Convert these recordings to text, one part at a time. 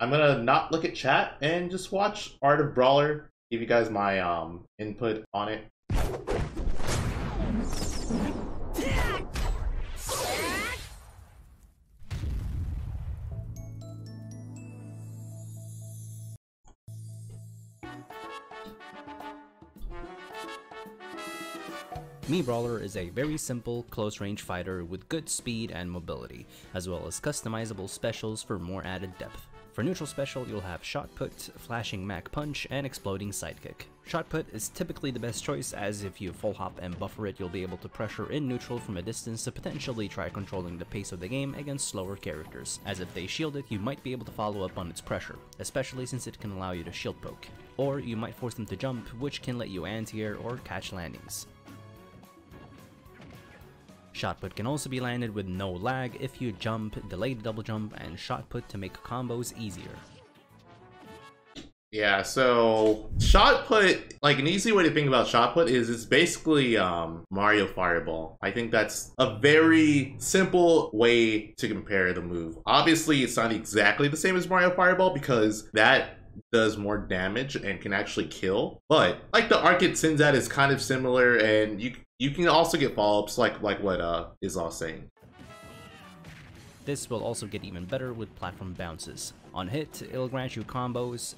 I'm gonna not look at chat and just watch Art of Brawler. Give you guys my input on it. Mii Brawler is a very simple, close-range fighter with good speed and mobility, as well as customizable specials for more added depth. For neutral special, you'll have Shotput, Flashing Mach Punch, and Exploding Sidekick. Shotput is typically the best choice, as if you full hop and buffer it, you'll be able to pressure in neutral from a distance to potentially try controlling the pace of the game against slower characters, as if they shield it, you might be able to follow up on its pressure, especially since it can allow you to shield poke. Or you might force them to jump, which can let you anti-air or catch landings. Shotput can also be landed with no lag if you jump, delay the double jump, and Shotput to make combos easier. Yeah, so Shotput, like an easy way to think about Shotput is it's basically Mario Fireball. I think that's a very simple way to compare the move. Obviously, it's not exactly the same as Mario Fireball because that does more damage and can actually kill. But like the arc it sends out is kind of similar, and you can also get follow-ups like what is all saying. This will also get even better with platform bounces. On hit, it'll grant you combos,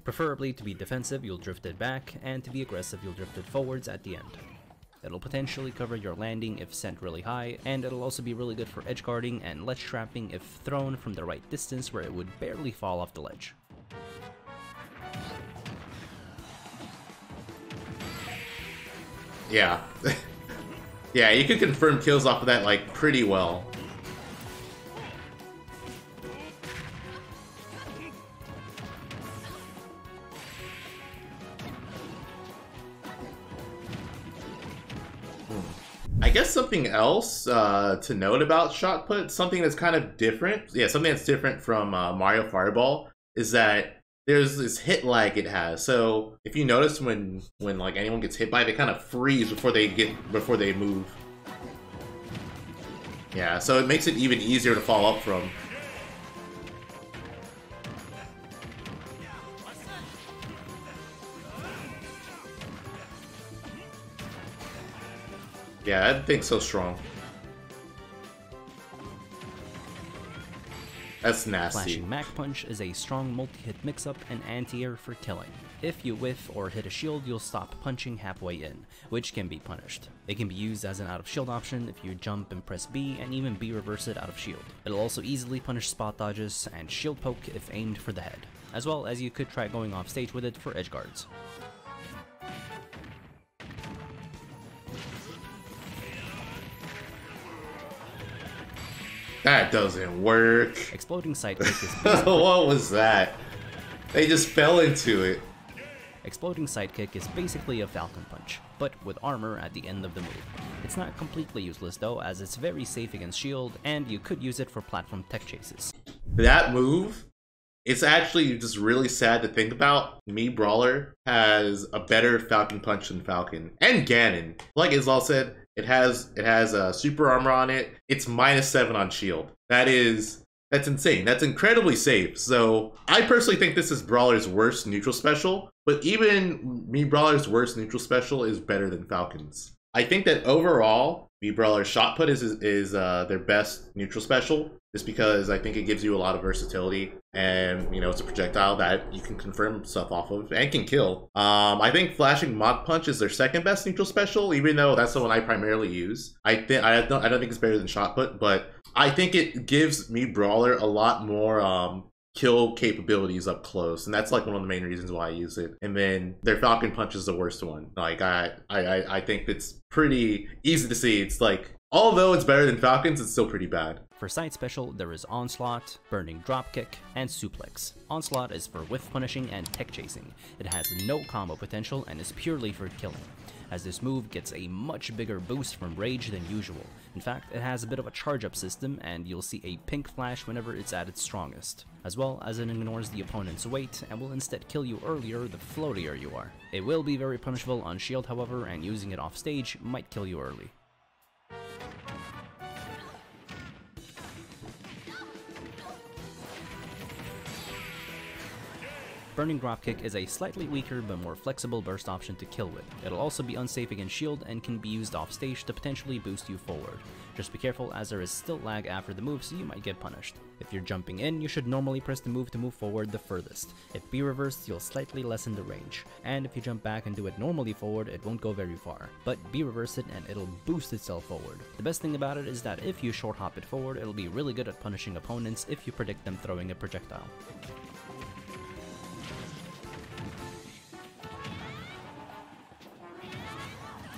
preferably to be defensive, you'll drift it back, and to be aggressive, you'll drift it forwards at the end. It'll potentially cover your landing if sent really high, and it'll also be really good for edge guarding and ledge trapping if thrown from the right distance where it would barely fall off the ledge. Yeah. Yeah, you can confirm kills off of that like pretty well. I guess something else to note about Shotput, something that's kind of different, yeah, something that's different from Mario Fireball, is that there's this hit lag it has. So if you notice when like anyone gets hit by it, they kind of freeze before they move. Yeah, so it makes it even easier to follow up from. Yeah, that thing's so strong. That's nasty. Flashing Mach Punch is a strong multi-hit mix-up and anti-air for killing. If you whiff or hit a shield, you'll stop punching halfway in, which can be punished. It can be used as an out-of-shield option if you jump and press B, and even B reverse it out of shield. It'll also easily punish spot dodges and shield poke if aimed for the head, as well as you could try going off stage with it for edge guards. That doesn't work. Exploding Sidekick is what was that? They just fell into it. Exploding Sidekick is basically a Falcon Punch, but with armor at the end of the move. It's not completely useless though, as it's very safe against shield, and you could use it for platform tech chases. That move, it's actually just really sad to think about. Mii Brawler has a better Falcon Punch than Falcon. And Ganon. Like Islal said, it has super armor on it. It's -7 on shield. That's insane. That's incredibly safe. So I personally think this is Brawler's worst neutral special, but even Mii Brawler's worst neutral special is better than Falcon's. I think that overall, Mii Brawler's Shotput is their best neutral special, just because I think it gives you a lot of versatility, and you know, it's a projectile that you can confirm stuff off of and can kill. I think Flashing Mach Punch is their second best neutral special, even though that's the one I primarily use. I don't think it's better than Shotput, but I think it gives Mii Brawler a lot more kill capabilities up close, and that's like one of the main reasons why I use it. And then their Falcon Punch is the worst one. Like I think it's pretty easy to see. It's like, although it's better than Falcon's, it's still pretty bad. For side special, there is Onslaught, Burning Dropkick, and Suplex. Onslaught is for whiff punishing and tech chasing. It has no combo potential and is purely for killing, as this move gets a much bigger boost from rage than usual. In fact, it has a bit of a charge-up system, and you'll see a pink flash whenever it's at its strongest, as well as it ignores the opponent's weight and will instead kill you earlier the floatier you are. It will be very punishable on shield however, and using it off stage might kill you early. Burning Dropkick is a slightly weaker but more flexible burst option to kill with. It'll also be unsafe against shield and can be used off stage to potentially boost you forward. Just be careful as there is still lag after the move, so you might get punished. If you're jumping in, you should normally press the move to move forward the furthest. If B reversed, you'll slightly lessen the range. And if you jump back and do it normally forward, it won't go very far. But B reverse it and it'll boost itself forward. The best thing about it is that if you short hop it forward, it'll be really good at punishing opponents if you predict them throwing a projectile.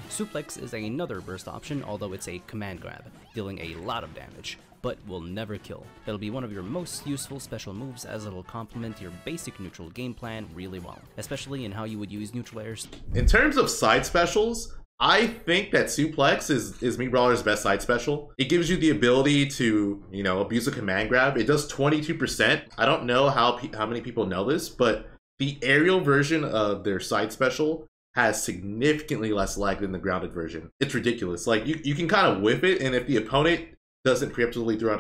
Suplex is another burst option, although it's a command grab, dealing a lot of damage, but will never kill. It'll be one of your most useful special moves as it'll complement your basic neutral game plan really well, especially in how you would use neutral airs. In terms of side specials, I think that Suplex is Mii Brawler's best side special. It gives you the ability to, you know, abuse a command grab. It does 22%. I don't know how many people know this, but the aerial version of their side special has significantly less lag than the grounded version. It's ridiculous. Like, you can kind of whiff it, and if the opponent doesn't preemptively throw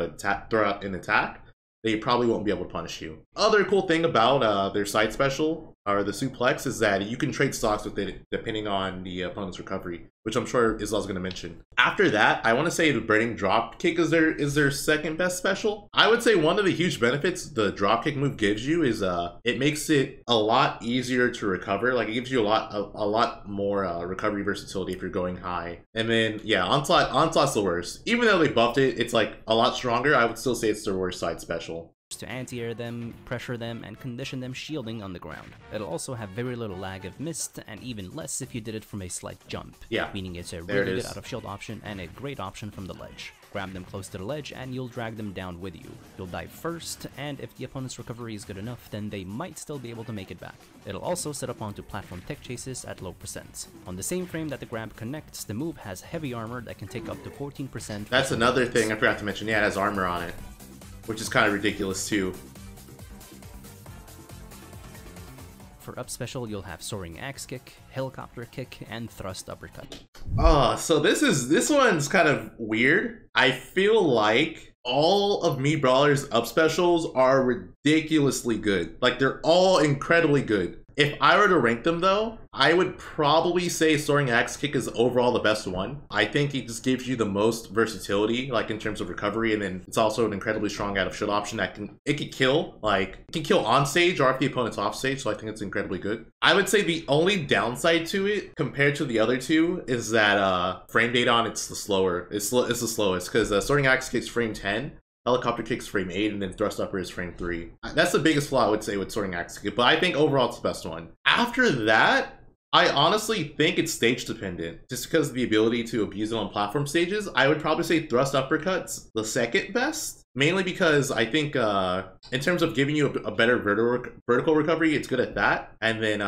out an attack, they probably won't be able to punish you. Other cool thing about their side special, or the Suplex, is that you can trade stocks with it depending on the opponent's recovery, which I'm sure Islaw's going to mention. After that, I want to say the Burning Dropkick is their second best special. I would say one of the huge benefits the Dropkick move gives you is it makes it a lot easier to recover. Like, it gives you a lot more recovery versatility if you're going high. And then, yeah, Onslaught's the worst. Even though they buffed it, it's like a lot stronger. I would still say it's their worst side special. To anti-air them, pressure them, and condition them shielding on the ground. It'll also have very little lag if missed, and even less if you did it from a slight jump. Yeah, meaning it's a really good out of shield option and a great option from the ledge. Grab them close to the ledge and you'll drag them down with you. You'll dive first, and if the opponent's recovery is good enough, then they might still be able to make it back. It'll also set up onto platform tech chases at low percents. On the same frame that the grab connects, the move has heavy armor that can take up to 14%. That's another thing I forgot to mention. Yeah, it has armor on it, which is kind of ridiculous too. For up special, you'll have Soaring Axe Kick, Helicopter Kick, and Thrust Uppercut. So this one's kind of weird. I feel like all of Mii Brawler's up specials are ridiculously good. Like, they're all incredibly good. If I were to rank them though, I would probably say Soaring Axe Kick is overall the best one. I think it just gives you the most versatility, like in terms of recovery, and then it's also an incredibly strong out of shield option that can kill on stage or if the opponent's off stage, so I think it's incredibly good. I would say the only downside to it compared to the other two is that frame data on it's the slowest, because Soaring Axe Kick's frame 10. Helicopter Kick's frame 8, and then Thrust Upper is frame 3. That's the biggest flaw I would say with Soaring Axe Kick, but I think overall it's the best one. After that, I honestly think it's stage dependent. Just because of the ability to abuse it on platform stages, I would probably say Thrust Uppercut's the second best. Mainly because I think in terms of giving you a better vertical recovery, it's good at that. And then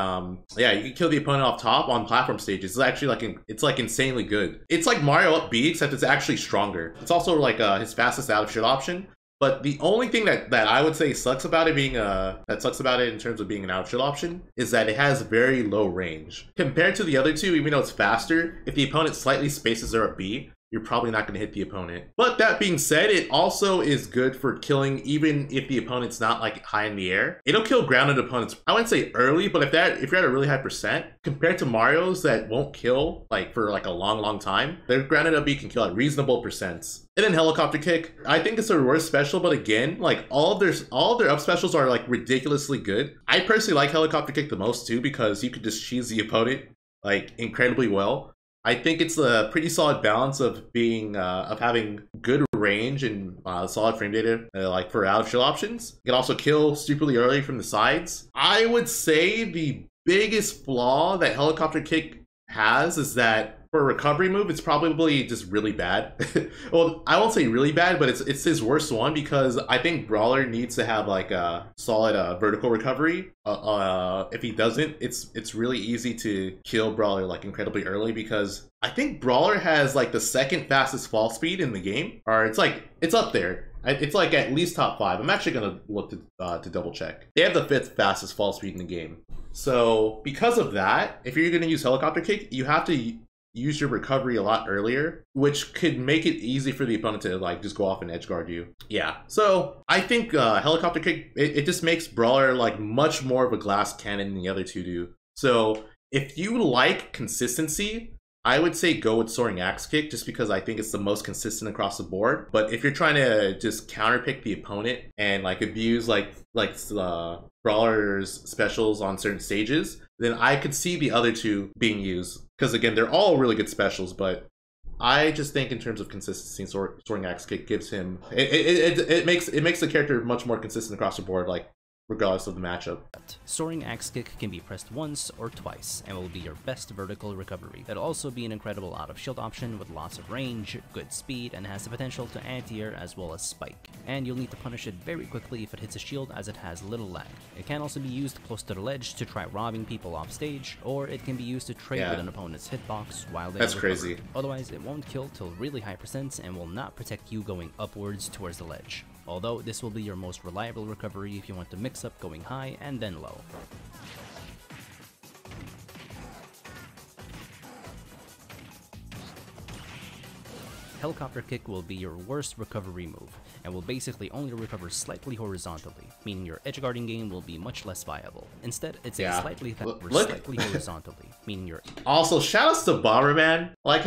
yeah, you can kill the opponent off top on platform stages. It's actually like insanely good. It's like Mario Up B, except it's actually stronger. It's also like his fastest out of shield option. But the only thing that I would say sucks about it being in terms of being an out of shield option is that it has very low range. Compared to the other two, even though it's faster, if the opponent slightly spaces their up B, you're probably not going to hit the opponent. But that being said, it also is good for killing even if the opponent's not like high in the air. It'll kill grounded opponents, I wouldn't say early, but if you're at a really high percent, compared to Mario's that won't kill like for like a long time, their grounded up B can kill at reasonable percents. And then Helicopter Kick, I think it's a reverse special, but again, like all of their up specials are like ridiculously good. I personally like Helicopter Kick the most too, because you could just cheese the opponent like incredibly well. I think it's a pretty solid balance of being of having good range and solid frame data, like for out of shield options. You can also kill stupidly early from the sides. I would say the biggest flaw that Helicopter Kick has is that for a recovery move, it's probably just really bad. Well, I won't say really bad, but it's his worst one, because I think Brawler needs to have like a solid vertical recovery. If he doesn't, it's really easy to kill Brawler like incredibly early, because I think Brawler has like the second fastest fall speed in the game, or it's up there. It's like at least top 5. I'm actually gonna look to double check. They have the 5th fastest fall speed in the game. So because of that, if you're gonna use Helicopter Kick, you have to use your recovery a lot earlier, which could make it easy for the opponent to like just go off and edge guard you. Yeah, so I think Helicopter Kick, it just makes Brawler like much more of a glass cannon than the other two do. So if you like consistency, I would say go with Soaring Axe Kick just because I think it's the most consistent across the board. But if you're trying to just counterpick the opponent and like abuse Brawler's specials on certain stages, then I could see the other two being used. Because again, they're all really good specials, but I just think in terms of consistency, Soaring Axe Kick gives him it makes the character much more consistent across the board, like regardless of the matchup. Soaring Axe Kick can be pressed once or twice and will be your best vertical recovery. It'll also be an incredible out of shield option with lots of range, good speed, and has the potential to anti-air as well as spike. And you'll need to punish it very quickly if it hits a shield as it has little lag. It can also be used close to the ledge to try robbing people off stage, or it can be used to trade with an opponent's hitbox while they recover. Crazy. Otherwise, it won't kill till really high percents and will not protect you going upwards towards the ledge. Although this will be your most reliable recovery if you want to mix up going high and then low. Helicopter Kick will be your worst recovery move, and will basically only recover slightly horizontally, meaning your edge guarding game will be much less viable. Instead, it's a slightly horizontally, meaning your... Also, shoutouts to Bomberman. I like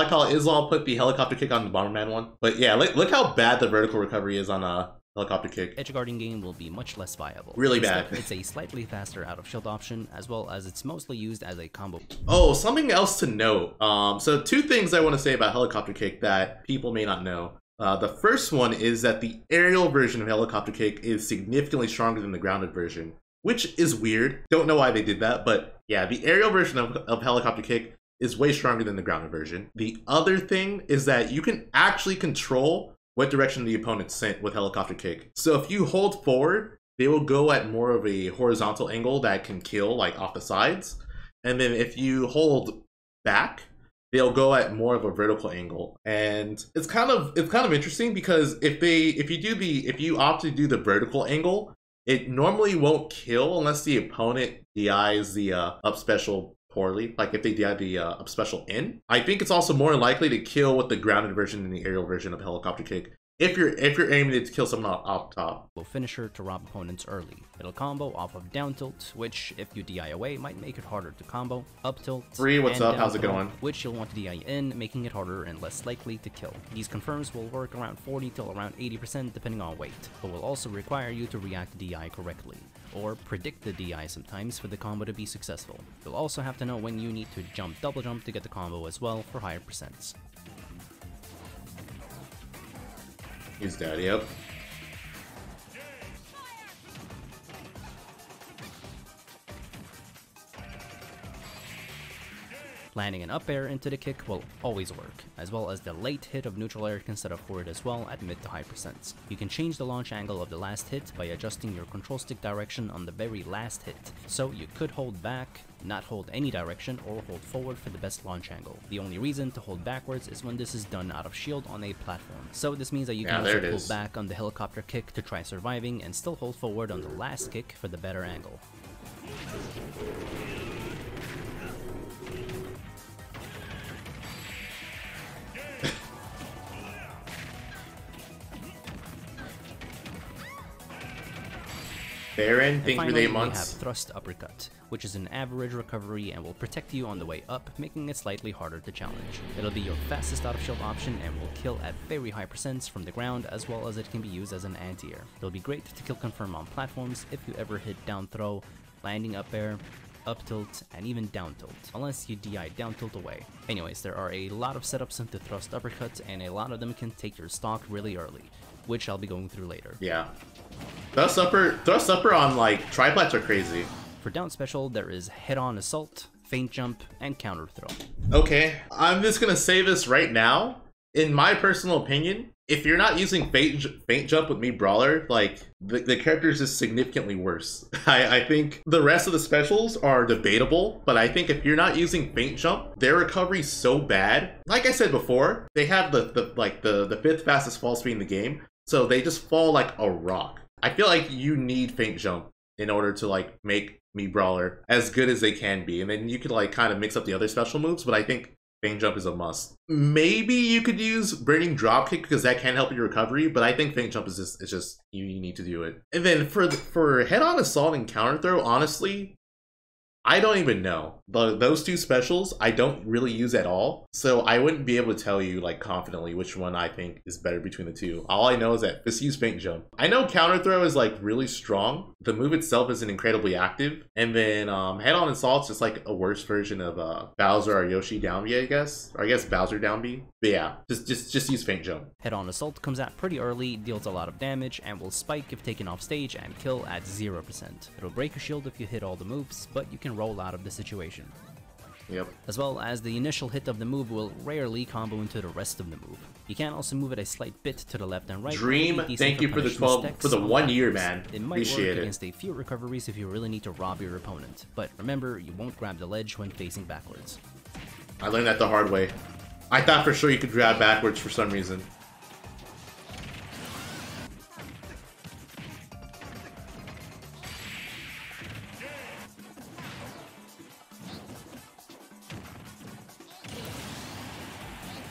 how Islam put the Helicopter Kick on the Bomberman one. But yeah, look how bad the vertical recovery is on Helicopter Kick. Edge guarding game will be much less viable. Really Instead, bad. It's a slightly faster out of shield option, as well as it's mostly used as a combo. Oh, something else to note. So two things I want to say about Helicopter Kick that people may not know. The first one is that the aerial version of Helicopter Kick is significantly stronger than the grounded version, which is weird. Don't know why they did that, but yeah, the aerial version of Helicopter Kick is way stronger than the grounded version. The other thing is that you can actually control what direction the opponent's sent with Helicopter Kick. So if you hold forward, they will go at more of a horizontal angle that can kill like off the sides. And then if you hold back, they'll go at more of a vertical angle. And it's kind of interesting because if you opt to do the vertical angle, it normally won't kill unless the opponent DIs the up special poorly, like if they DI the up special in. I think it's also more likely to kill with the grounded version than the aerial version of Helicopter Kick. If you're aiming to kill someone off top. Finisher to rob opponents early. It'll combo off of down tilt, which if you DI away might make it harder to combo. Up tilt. Free, what's up? How's it going? Which you'll want to DI in, making it harder and less likely to kill. These confirms will work around 40 till around 80% depending on weight, but will also require you to react to DI correctly, or predict the DI sometimes for the combo to be successful. You'll also have to know when you need to double jump to get the combo as well for higher percents. He's dead, yep. Landing an up air into the kick will always work, as well as the late hit of neutral air can set up for it as well at mid to high percents. You can change the launch angle of the last hit by adjusting your control stick direction on the very last hit, so you could hold back, not hold any direction, or hold forward for the best launch angle. The only reason to hold backwards is when this is done out of shield on a platform. So this means that you can also pull back on the Helicopter Kick to try surviving and still hold forward on the last kick for the better angle. Baron, thank you for the 8 We months. have Thrust Uppercut, which is an average recovery and will protect you on the way up, making it slightly harder to challenge. It'll be your fastest out of shield option and will kill at very high percents from the ground, as well as it can be used as an anti-air. It'll be great to kill confirm on platforms if you ever hit down throw, landing up air, up tilt, and even down tilt, unless you DI down tilt away. Anyways, there are a lot of setups into Thrust Uppercut, and a lot of them can take your stock really early, which I'll be going through later. Yeah. Thrust upper on like triplets are crazy. For down special, there is head-on assault, feint jump, and counter throw. Okay, I'm just gonna say this right now. In my personal opinion, if you're not using feint jump with Mii Brawler, like the character is just significantly worse. I think the rest of the specials are debatable, but I think if you're not using feint jump, their recovery's so bad. Like I said before, they have the 5th fastest fall speed in the game, so they just fall like a rock. I feel like you need feint jump in order to like make Mii Brawler as good as they can be, and then you could like kind of mix up the other special moves. But I think Feint Jump is a must. Maybe you could use Burning Dropkick because that can help your recovery, but I think Feint Jump is just you need to do it. And then for Head-On Assault and Counter Throw, honestly, I don't even know. Those two specials I don't really use at all, so I wouldn't be able to tell you like confidently which one I think is better between the two. All I know is that just use Feint Jump. I know Counter Throw is like really strong. The move itself isn't incredibly active, and then Head-On Assault's just like a worse version of Bowser or Yoshi down B, I guess, or I guess Bowser down B. But yeah, just use Feint Jump. Head-On Assault comes out pretty early, deals a lot of damage, and will spike if taken off stage and kill at 0%. It'll break your shield if you hit all the moves, but you can roll out of the situation. Yep. As well as the initial hit of the move will rarely combo into the rest of the move. You can also move it a slight bit to the left and right. Dream, thank you for the 1 year, man. It might work against a few recoveries if you really need to rob your opponent, but remember, you won't grab the ledge when facing backwards. I learned that the hard way. I thought for sure you could grab backwards for some reason.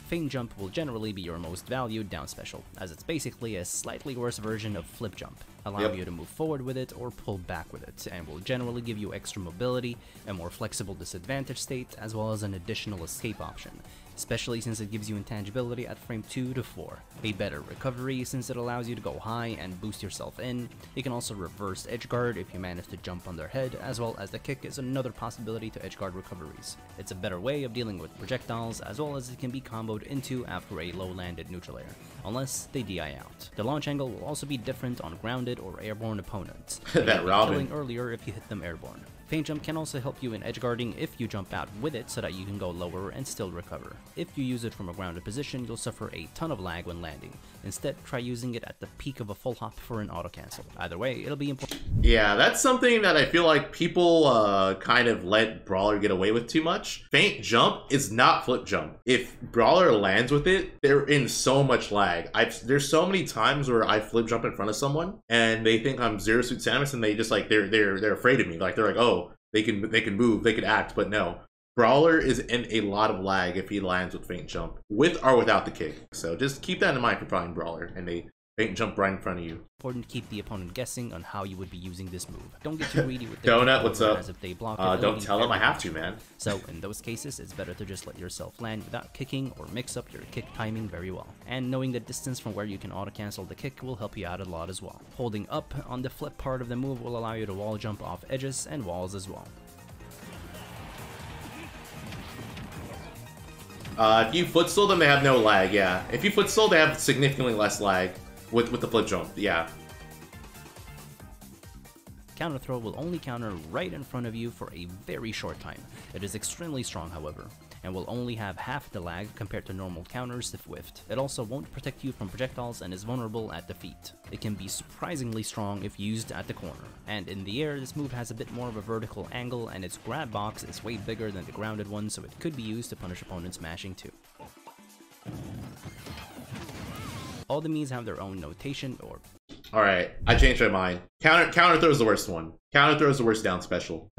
Feint Jump will generally be your most valued down special, as it's basically a slightly worse version of Flip Jump, allowing you to move forward with it or pull back with it, and will generally give you extra mobility, a more flexible disadvantage state, as well as an additional escape option, especially since it gives you intangibility at frame 2 to 4. A better recovery since it allows you to go high and boost yourself in. You can also reverse edgeguard if you manage to jump on their head, as well as the kick is another possibility to edgeguard recoveries. It's a better way of dealing with projectiles, as well as it can be comboed into after a low-landed neutral air, unless they DI out. The launch angle will also be different on grounded or airborne opponents, killing earlier if you hit them airborne. Feint Jump can also help you in edgeguarding if you jump out with it so that you can go lower and still recover. If you use it from a grounded position, you'll suffer a ton of lag when landing. Instead, try using it at the peak of a full hop for an auto cancel. Either way, it'll be important. Yeah, that's something that I feel like people kind of let Brawler get away with too much. Feint Jump is not Flip Jump. If Brawler lands with it, they're in so much lag. There's so many times where I flip jump in front of someone and they think I'm Zero Suit Samus and they just like they're afraid of me. Like they're like, oh, they can move, they can act, but no. Brawler is in a lot of lag if he lands with Feint Jump, with or without the kick. So just keep that in mind for playing Brawler, and they Feint Jump right in front of you. Important to keep the opponent guessing on how you would be using this move. Don't get too greedy with Donut, what's up? As if they block don't tell them I have to, man. So in those cases, it's better to just let yourself land without kicking or mix up your kick timing very well. And knowing the distance from where you can auto-cancel the kick will help you out a lot as well. Holding up on the flip part of the move will allow you to wall jump off edges and walls as well. If you footstool them, they have no lag, yeah. If you footstool, they have significantly less lag with the flip jump, yeah. Counter throw will only counter right in front of you for a very short time. It is extremely strong, however, and will only have half the lag compared to normal counters if whiffed. It also won't protect you from projectiles and is vulnerable at the feet. It can be surprisingly strong if used at the corner. And in the air, this move has a bit more of a vertical angle, and its grab box is way bigger than the grounded one, so it could be used to punish opponents mashing too. All the Miis have their own notation or... Alright, I changed my mind. Counter throw is the worst one. Counter throw is the worst down special.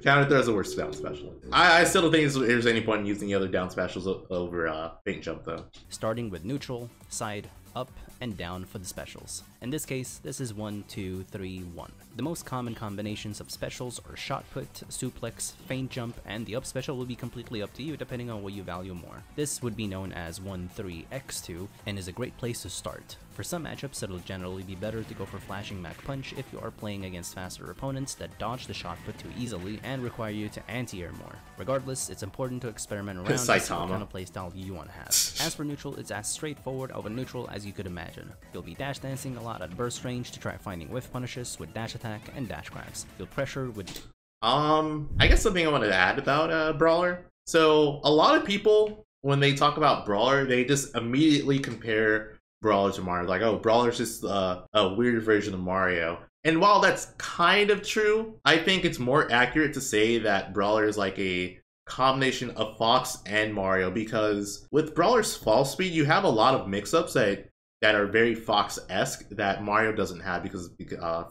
Counter throw is the worst down special. I still don't think there's any point in using the other down specials over Feint Jump though. Starting with neutral, side, up, and down for the specials. In this case, this is 1, 2, 3, 1. The most common combinations of specials are Shotput, Suplex, Feint Jump, and the up special will be completely up to you depending on what you value more. This would be known as 1-3-X2 and is a great place to start. For some matchups, it'll generally be better to go for Flashing Mac Punch if you are playing against faster opponents that dodge the Shotput too easily and require you to anti-air more. Regardless, it's important to experiment around to see what kind of playstyle you want to have. As for neutral, it's as straightforward of a neutral as you could imagine. You'll be dash dancing a lot at burst range to try finding whiff punishes with dash attack and dash grabs. You'll pressure with... I guess something I wanted to add about Brawler. So, a lot of people, when they talk about Brawler, they just immediately compare Brawler to Mario. Like, oh, Brawler's just a weird version of Mario. And while that's kind of true, I think it's more accurate to say that Brawler is like a combination of Fox and Mario, because with Brawler's fall speed, you have a lot of mix-ups that that are very Fox-esque that Mario doesn't have because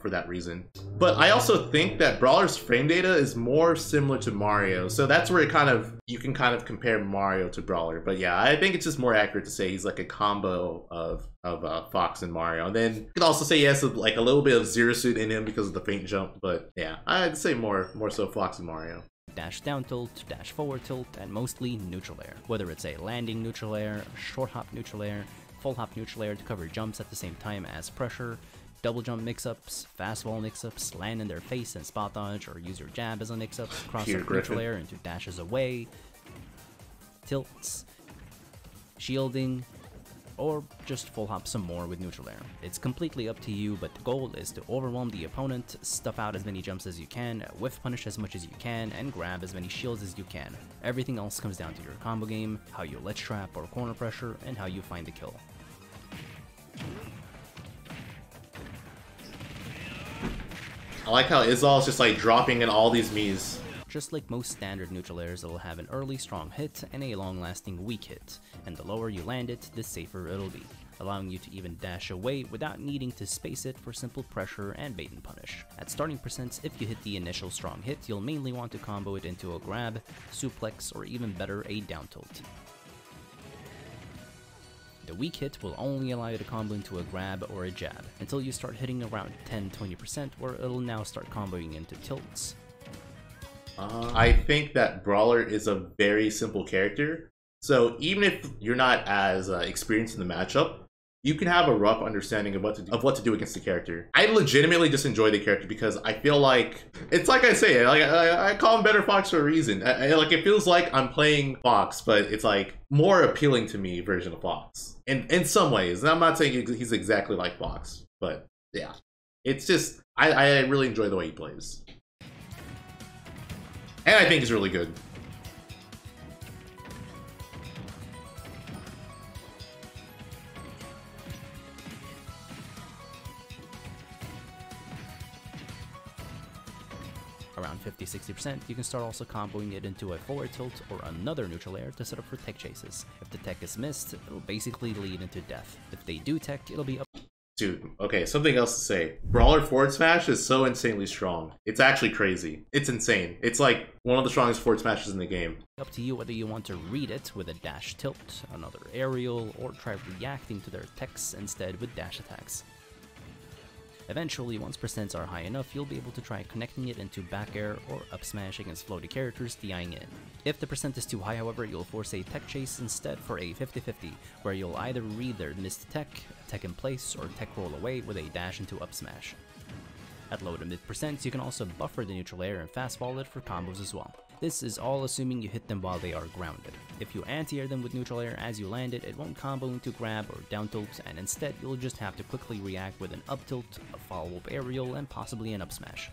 for that reason. But I also think that Brawler's frame data is more similar to Mario, so that's where you can kind of compare Mario to Brawler. But yeah, I think it's just more accurate to say he's like a combo of Fox and Mario. And then you could also say he has like a little bit of Zero Suit in him because of the feint jump. But yeah, I'd say more so Fox and Mario. Dash down tilt, dash forward tilt, and mostly neutral air. Whether it's a landing neutral air, short hop neutral air, full hop neutral air to cover jumps at the same time as pressure, double jump mix-ups, fastball mix-ups, land in their face and spot dodge, or use your jab as a mix-up, cross up neutral air into dashes away, tilts, shielding, or just full hop some more with neutral air. It's completely up to you, but the goal is to overwhelm the opponent, stuff out as many jumps as you can, whiff punish as much as you can, and grab as many shields as you can. Everything else comes down to your combo game, how you ledge trap or corner pressure, and how you find the kill. I like how Izal's just like dropping in all these Miis. Just like most standard neutral airs, it'll have an early strong hit and a long-lasting weak hit, and the lower you land it, the safer it'll be, allowing you to even dash away without needing to space it for simple pressure and bait and punish. At starting percents, if you hit the initial strong hit, you'll mainly want to combo it into a grab, suplex, or even better, a down tilt. The weak hit will only allow you to combo into a grab or a jab, until you start hitting around 10-20% where it'll now start comboing into tilts. I think that Brawler is a very simple character, so even if you're not as experienced in the matchup, you can have a rough understanding of what to do against the character. I legitimately just enjoy the character because I feel like it's like I say, like I call him Better Fox for a reason. Like it feels like I'm playing Fox, but it's like more appealing to me version of Fox in some ways. And I'm not saying he's exactly like Fox, but yeah, it's just I really enjoy the way he plays. And I think he's really good. Around 50-60%, you can start also comboing it into a forward tilt or another neutral air to set up for tech chases. If the tech is missed, it'll basically lead into death. If they do tech, it'll be up. Dude, okay, something else to say. Brawler forward smash is so insanely strong. It's actually crazy. It's insane. It's like one of the strongest forward smashes in the game. Up to you whether you want to read it with a dash tilt, another aerial, or try reacting to their techs instead with dash attacks. Eventually, once percents are high enough, you'll be able to try connecting it into back air or up smash against floaty characters DIing in. If the percent is too high, however, you'll force a tech chase instead for a 50-50, where you'll either read their missed tech in place, or tech roll away with a dash into up smash. At low to mid percents, you can also buffer the neutral air and fastball it for combos as well. This is all assuming you hit them while they are grounded. If you anti-air them with neutral air as you land it, it won't combo into grab or down tilt, and instead you'll just have to quickly react with an up tilt, a follow-up aerial, and possibly an up smash.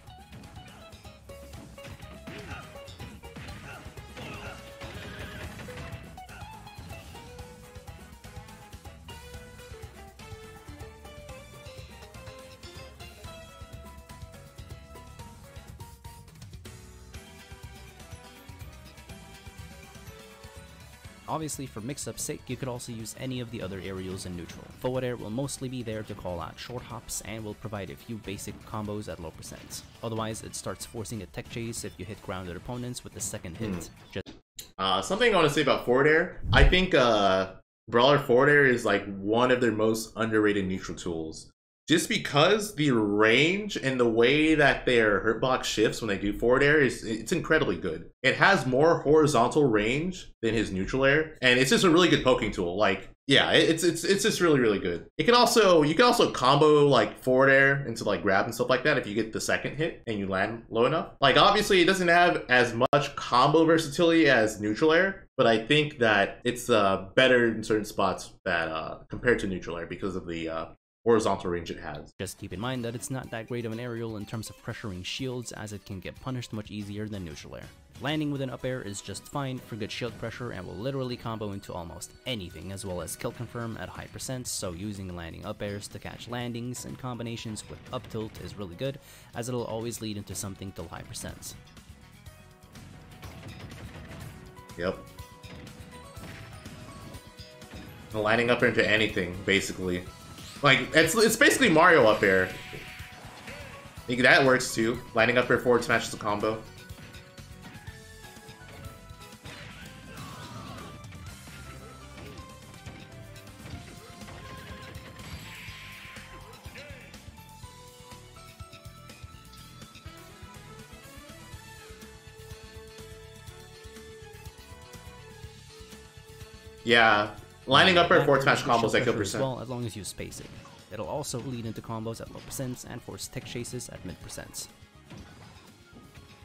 Obviously, for mix-up's sake, you could also use any of the other aerials in neutral. Forward air will mostly be there to call out short hops and will provide a few basic combos at low percents. Otherwise, it starts forcing a tech chase if you hit grounded opponents with the second hit. Something I want to say about forward air. I think Brawler forward air is like one of their most underrated neutral tools. Just because the range and the way that their hurtbox shifts when they do forward air it's incredibly good. It has more horizontal range than his neutral air, and it's just a really good poking tool. Like, yeah, it's just really good. You can also combo like forward air into like grab and stuff like that if you get the second hit and you land low enough. Like, obviously it doesn't have as much combo versatility as neutral air, but I think that it's better in certain spots that compared to neutral air because of the horizontal range it has. Just keep in mind that it's not that great of an aerial in terms of pressuring shields, as it can get punished much easier than neutral air. Landing with an up air is just fine for good shield pressure and will literally combo into almost anything, as well as kill confirm at high percents, so using landing up airs to catch landings in combinations with up tilt is really good, as it'll always lead into something till high percents. Yep. Lining up into anything, basically. Like, it's basically Mario up air. I think that works too. Lining up air forward smash is a combo. Yeah, lining up air forward smash combos that kill percent. Well, as long as you space it. It'll also lead into combos at low percents and force tech chases at mid percents.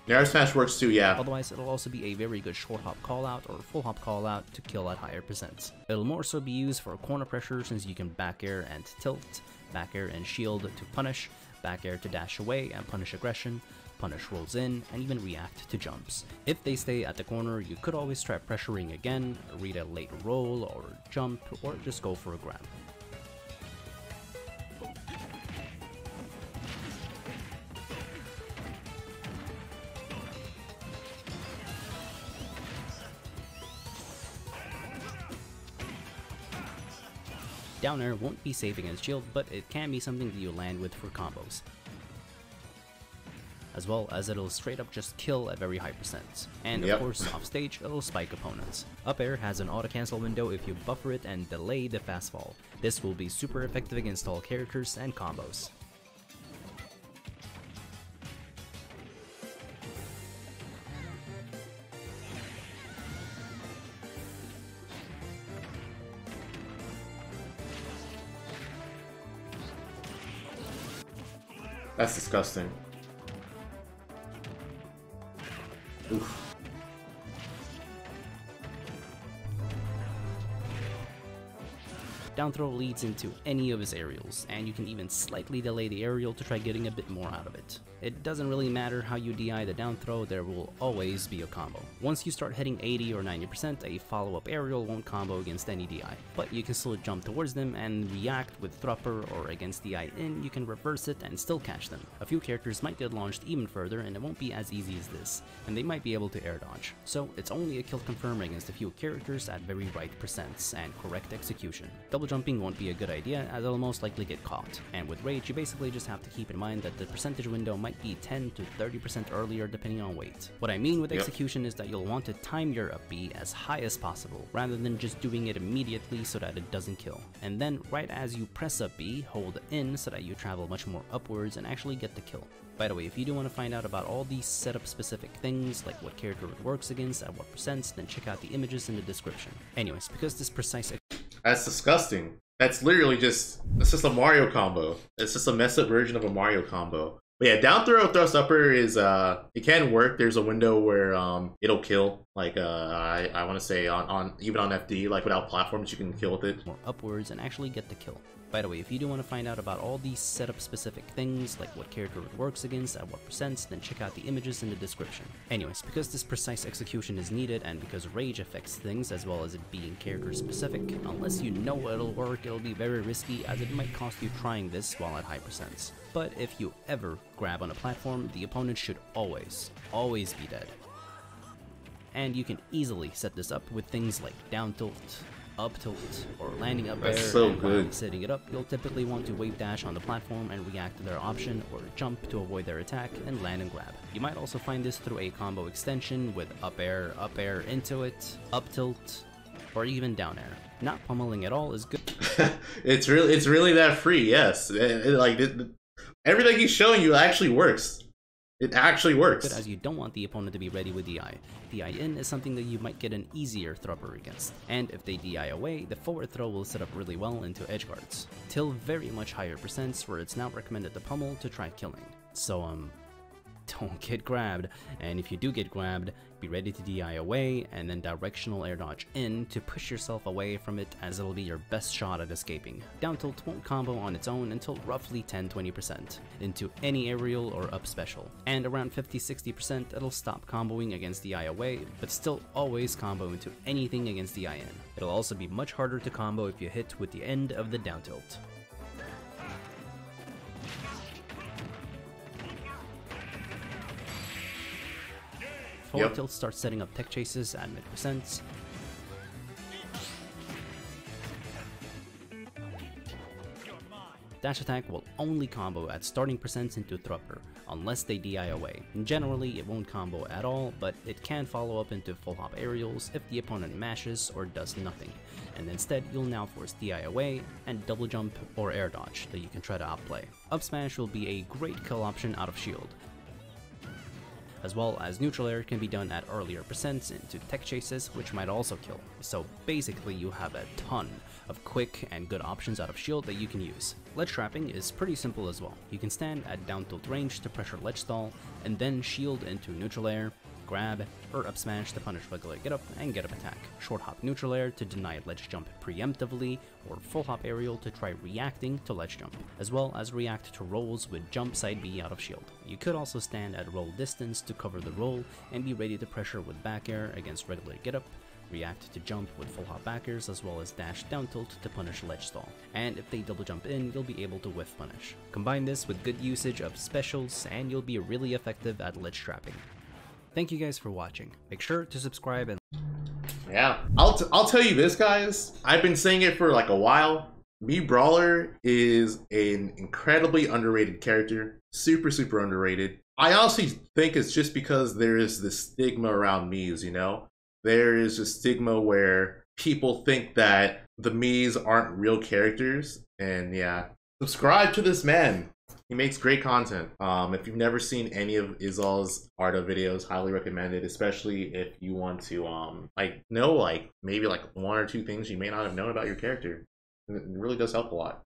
The air smash works too, yeah. Otherwise, it'll also be a very good short hop callout or full hop callout to kill at higher percents. It'll more so be used for corner pressure since you can back air and tilt, back air and shield to punish, back air to dash away and punish aggression, punish rolls in, and even react to jumps. If they stay at the corner, you could always try pressuring again, read a late roll or jump, or just go for a grab. Down air won't be safe against shield, but it can be something that you land with for combos. As well as it'll straight up just kill at very high percents. And of course, off stage, it'll spike opponents. Up air has an auto cancel window if you buffer it and delay the fast fall. This will be super effective against all characters and combos. That's disgusting. Oof. Down throw leads into any of his aerials, and you can even slightly delay the aerial to try getting a bit more out of it. It doesn't really matter how you DI the down throw, there will always be a combo. Once you start hitting 80 or 90%, a follow-up aerial won't combo against any DI, but you can still jump towards them and react with Thrupper, or against DI in, you can reverse it and still catch them. A few characters might get launched even further, and it won't be as easy as this, and they might be able to air dodge. So it's only a kill confirm against a few characters at very right percents and correct execution. Double jumping won't be a good idea, as it'll most likely get caught, and with rage you basically just have to keep in mind that the percentage window might be 10 to 30% earlier depending on weight. What I mean with execution is that you'll want to time your up B as high as possible, rather than just doing it immediately so that it doesn't kill. And then right as you press up B, hold in so that you travel much more upwards and actually get the kill. By the way, if you do want to find out about all these setup specific things, like what character it works against, at what percents, then check out the images in the description. Anyways, because this precise... That's disgusting. That's literally just, it's just a Mario combo. It's just a messed up version of a Mario combo. But yeah, down throw, thrust upper is, it can work. There's a window where it'll kill. Like, I want to say on even on FD, like without platforms, you can kill with it. More upwards and actually get the kill. By the way, if you do want to find out about all these setup specific things, like what character it works against, at what percents, then check out the images in the description. Anyways, because this precise execution is needed, and because rage affects things as well as it being character specific, unless you know it'll work, it'll be very risky, as it might cost you trying this while at high percents. But if you ever grab on a platform, the opponent should always be dead. And you can easily set this up with things like down tilt, up tilt, or landing up air. So and good. while setting it up, you'll typically want to wave dash on the platform and react to their option, or jump to avoid their attack and land and grab. You might also find this through a combo extension with up air into it, up tilt, or even down air. Not pummeling at all is good. It's really that free. Yes, everything he's showing you actually works. It actually works. But as you don't want the opponent to be ready with DI. DI in is something that you might get an easier thrupper against. And if they DI away, the forward throw will set up really well into edge guards. Till very much higher percents where it's now recommended to pummel to try killing. So don't get grabbed, and if you do get grabbed, be ready to DI away and then directional air dodge in to push yourself away from it, as it'll be your best shot at escaping. Down tilt won't combo on its own until roughly 10-20% into any aerial or up special, and around 50-60% it'll stop comboing against DI away, but still always combo into anything against DI in. It'll also be much harder to combo if you hit with the end of the down tilt. Forward tilt starts setting up tech chases at mid percents. Dash attack will only combo at starting percents into Thrupper, unless they DI away. And generally, it won't combo at all, but it can follow up into full hop aerials if the opponent mashes or does nothing. And instead, you'll now force DI away and double jump or air dodge that you can try to outplay. Up smash will be a great kill option out of shield, as well as neutral air can be done at earlier percents into tech chases, which might also kill. So basically you have a ton of quick and good options out of shield that you can use. Ledge trapping is pretty simple as well. You can stand at down tilt range to pressure ledge stall, and then shield into neutral air, grab, or up smash to punish regular get up and get up attack. Short hop neutral air to deny ledge jump preemptively, or full hop aerial to try reacting to ledge jump, as well as react to rolls with jump side B out of shield. You could also stand at roll distance to cover the roll and be ready to pressure with back air against regular get up, react to jump with full hop backers, as well as dash down tilt to punish ledge stall. And if they double jump in, you'll be able to whiff punish. Combine this with good usage of specials and you'll be really effective at ledge trapping. Thank you guys for watching. Make sure to subscribe and yeah, I'll tell you this, guys. I've been saying it for like a while. Mii Brawler is an incredibly underrated character. Super underrated. I honestly think it's just because there is this stigma around Miis, you know? There is a stigma where people think that the Miis aren't real characters. And yeah, subscribe to this man. He makes great content. If you've never seen any of Izal's Art of videos, highly recommend it, especially if you want to know maybe like 1 or 2 things you may not have known about your character. It really does help a lot.